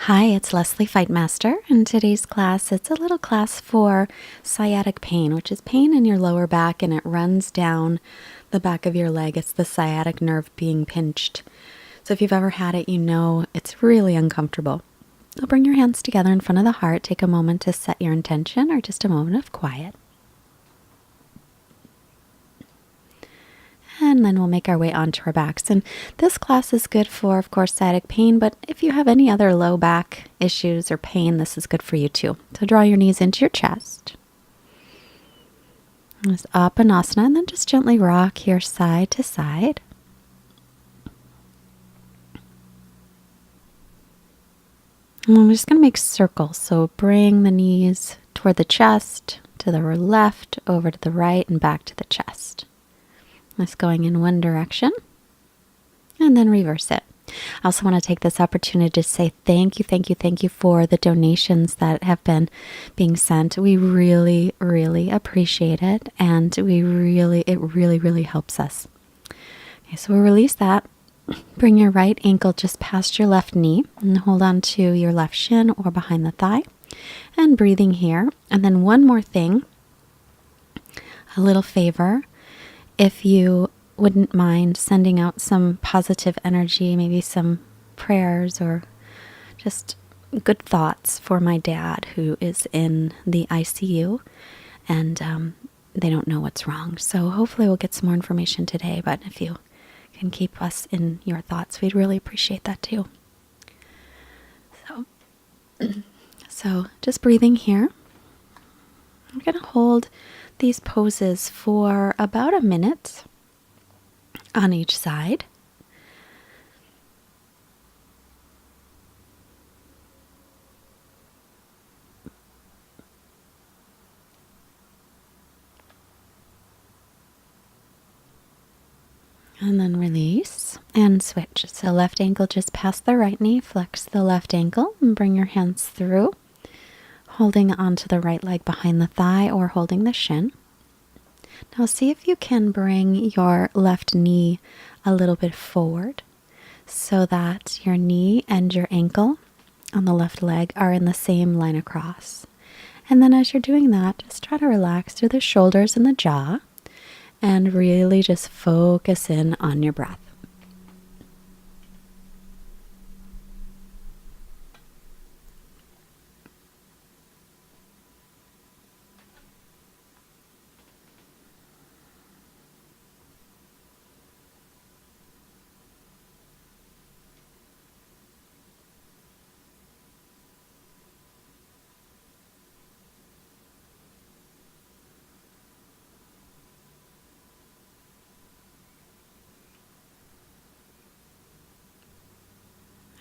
Hi, it's Leslie Fightmaster, and today's class, it's a little class for sciatic pain, which is pain in your lower back and it runs down the back of your leg. It's the sciatic nerve being pinched. So if you've ever had it, you know it's really uncomfortable. So bring your hands together in front of the heart, take a moment to set your intention or just a moment of quiet. And then we'll make our way onto our backs. And this class is good for, of course, sciatic pain, but if you have any other low back issues or pain, this is good for you too. So draw your knees into your chest. Just up Anasana, and then just gently rock here side to side. And we're just going to make circles. So bring the knees toward the chest, to the left, over to the right, and back to the chest. That's going in one direction, and then reverse it. I also want to take this opportunity to say thank you for the donations that have been being sent. We really, really appreciate it, and it really helps us. Okay, so we'll release that. Bring your right ankle just past your left knee, and hold on to your left shin or behind the thigh, and breathing here. And then one more thing, a little favor. If you wouldn't mind sending out some positive energy, maybe some prayers or just good thoughts for my dad who is in the ICU and they don't know what's wrong. So hopefully we'll get some more information today, but if you can keep us in your thoughts, we'd really appreciate that too. So just breathing here. I'm going to hold these poses for about a minute on each side. And then release and switch. So left ankle just past the right knee, flex the left ankle and bring your hands through, holding onto the right leg behind the thigh or holding the shin. Now see if you can bring your left knee a little bit forward so that your knee and your ankle on the left leg are in the same line across. And then as you're doing that, just try to relax through the shoulders and the jaw and really just focus in on your breath.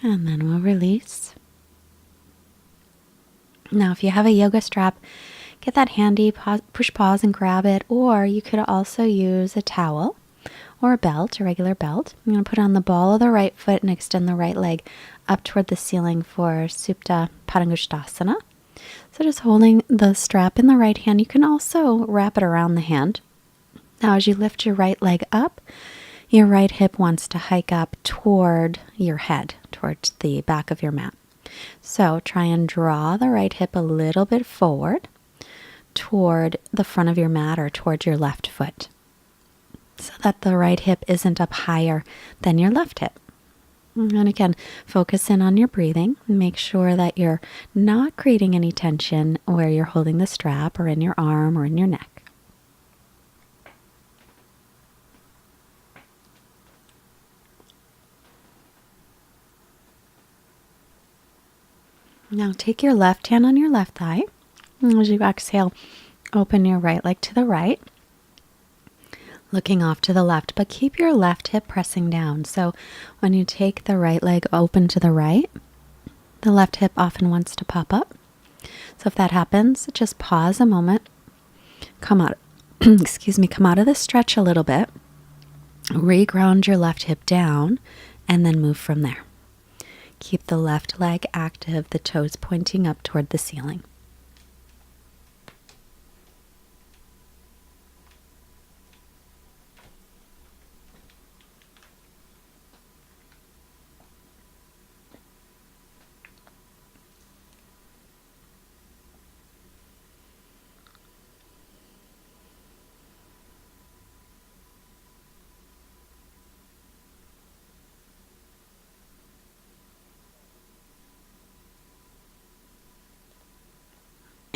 And then we'll release. Now, if you have a yoga strap, get that handy, push pause and grab it, or you could also use a towel or a belt, a regular belt. I'm going to put on the ball of the right foot and extend the right leg up toward the ceiling for Supta Padangusthasana. So just holding the strap in the right hand, you can also wrap it around the hand. Now, as you lift your right leg up, your right hip wants to hike up toward your head, towards the back of your mat. So try and draw the right hip a little bit forward toward the front of your mat or toward your left foot so that the right hip isn't up higher than your left hip. And again, focus in on your breathing. Make sure that you're not creating any tension where you're holding the strap or in your arm or in your neck. Now take your left hand on your left thigh. And as you exhale, open your right leg to the right, looking off to the left, but keep your left hip pressing down. So when you take the right leg open to the right, the left hip often wants to pop up. So if that happens, just pause a moment, come out, come out of the stretch a little bit, reground your left hip down, and then move from there. Keep the left leg active, the toes pointing up toward the ceiling.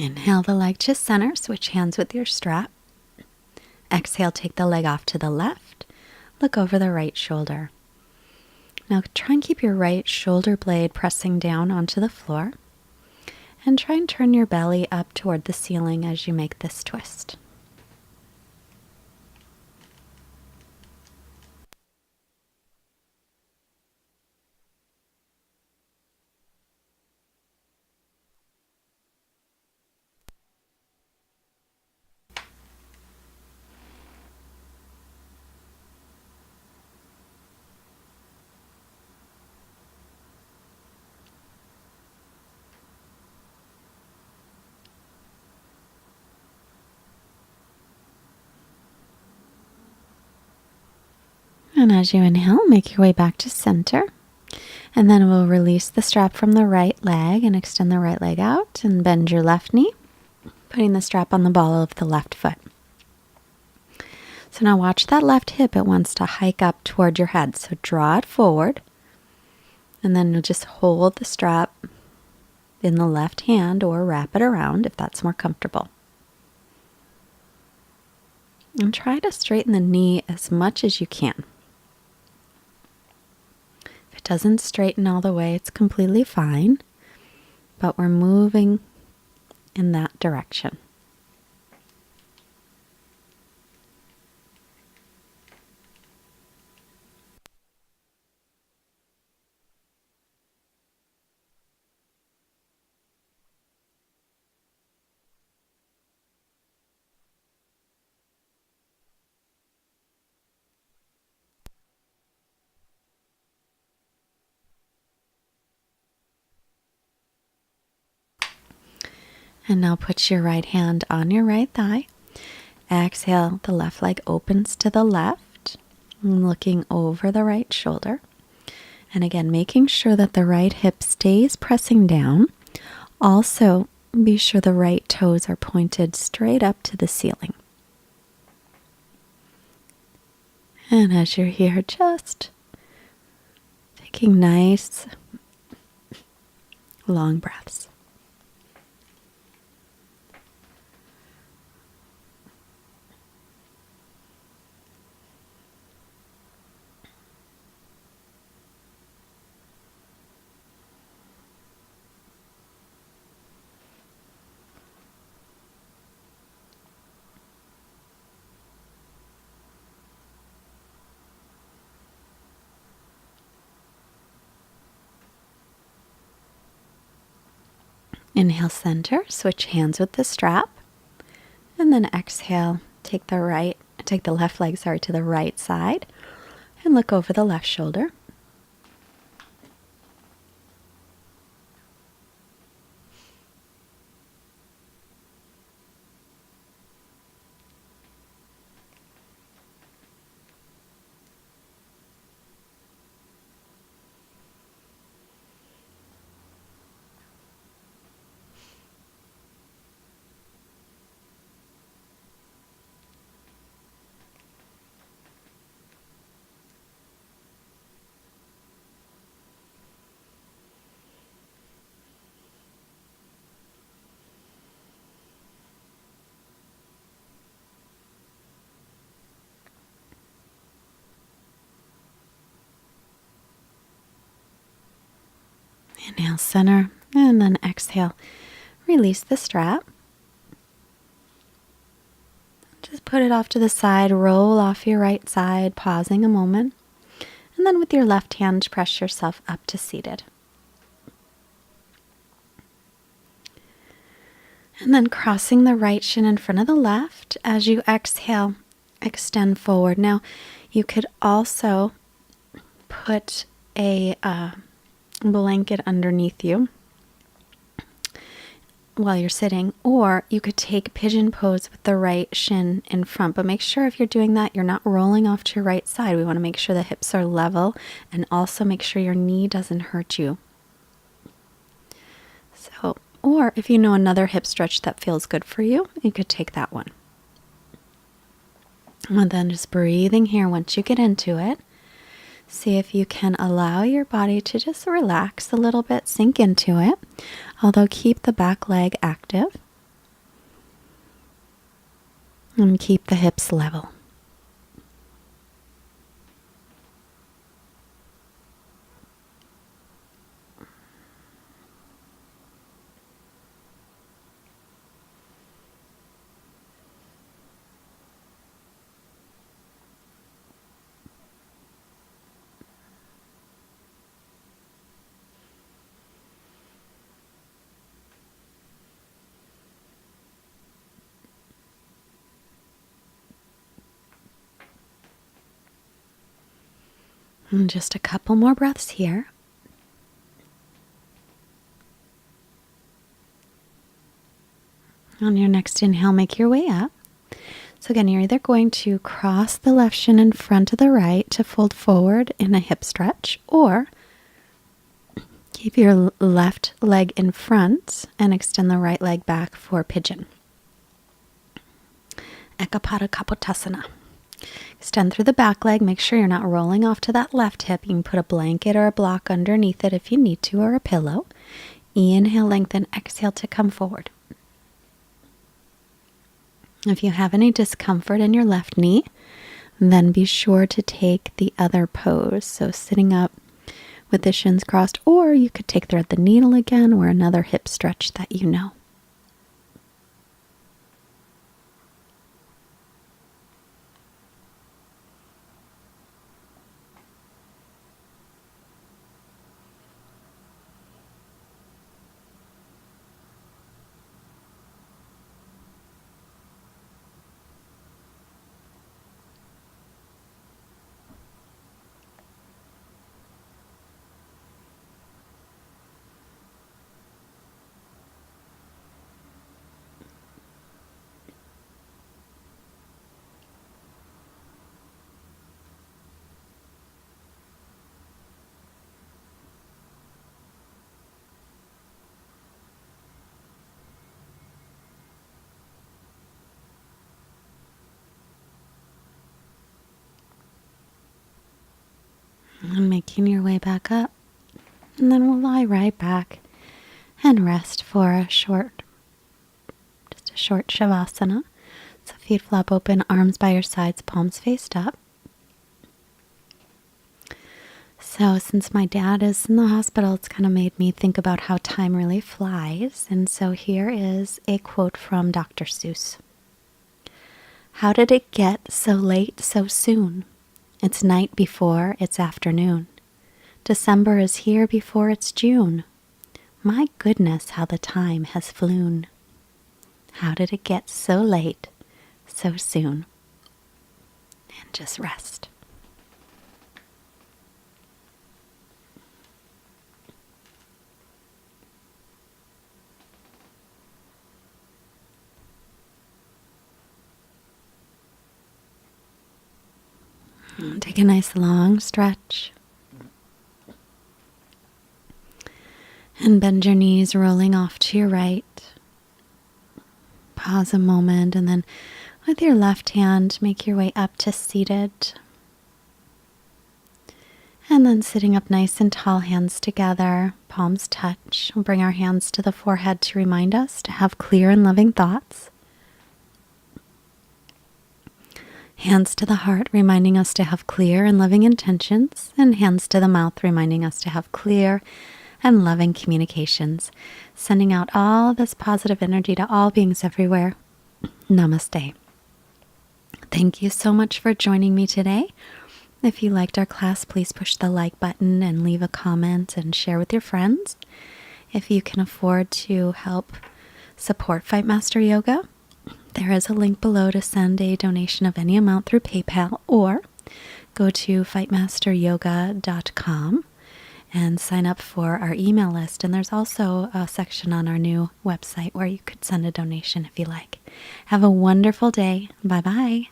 Inhale the leg to center, switch hands with your strap. Exhale, take the leg off to the left. Look over the right shoulder. Now try and keep your right shoulder blade pressing down onto the floor. And try and turn your belly up toward the ceiling as you make this twist. And as you inhale, make your way back to center. And then we'll release the strap from the right leg and extend the right leg out and bend your left knee, putting the strap on the ball of the left foot. So now watch that left hip. It wants to hike up toward your head. So draw it forward. And then you'll just hold the strap in the left hand or wrap it around if that's more comfortable. And try to straighten the knee as much as you can. If it doesn't straighten all the way, it's completely fine, but we're moving in that direction. And now put your right hand on your right thigh. Exhale, the left leg opens to the left, looking over the right shoulder. And again, making sure that the right hip stays pressing down. Also, be sure the right toes are pointed straight up to the ceiling. And as you're here, just taking nice, long breaths. Inhale, center, switch hands with the strap, and then exhale, take the left leg, to the right side, and look over the left shoulder. Inhale, center, and then exhale, release the strap. Just put it off to the side, roll off your right side, pausing a moment. And then with your left hand, press yourself up to seated. And then crossing the right shin in front of the left. As you exhale, extend forward. Now, you could also put a blanket underneath you while you're sitting, or you could take pigeon pose with the right shin in front. But make sure if you're doing that, you're not rolling off to your right side. We want to make sure the hips are level, and also make sure your knee doesn't hurt you. So, or if you know another hip stretch that feels good for you, you could take that one. And then just breathing here once you get into it. See if you can allow your body to just relax a little bit, sink into it, although keep the back leg active. And keep the hips level. And just a couple more breaths here. On your next inhale, make your way up. So again, you're either going to cross the left shin in front of the right to fold forward in a hip stretch, or keep your left leg in front and extend the right leg back for pigeon. Ekapada Kapotasana. Extend through the back leg. Make sure you're not rolling off to that left hip. You can put a blanket or a block underneath it if you need to, or a pillow. Inhale, lengthen. Exhale to come forward. If you have any discomfort in your left knee, then be sure to take the other pose. So sitting up with the shins crossed, or you could take thread the needle again, or another hip stretch that you know. And making your way back up. And then we'll lie right back and rest for a short shavasana. So feet flop open, arms by your sides, palms faced up. So since my dad is in the hospital, it's kind of made me think about how time really flies. And so here is a quote from Dr. Seuss. How did it get so late so soon? It's night before it's afternoon. December is here before it's June. My goodness, how the time has flown. How did it get so late so soon? And just rest. And take a nice long stretch. And bend your knees, rolling off to your right. Pause a moment, and then with your left hand, make your way up to seated. And then sitting up nice and tall, hands together, palms touch. We'll bring our hands to the forehead to remind us to have clear and loving thoughts. Hands to the heart, reminding us to have clear and loving intentions. And hands to the mouth, reminding us to have clear and loving communications. Sending out all this positive energy to all beings everywhere. Namaste. Thank you so much for joining me today. If you liked our class, please push the like button and leave a comment and share with your friends. If you can afford to help support Fight Master Yoga, there is a link below to send a donation of any amount through PayPal, or go to fightmasteryoga.com and sign up for our email list. And there's also a section on our new website where you could send a donation if you like. Have a wonderful day. Bye-bye.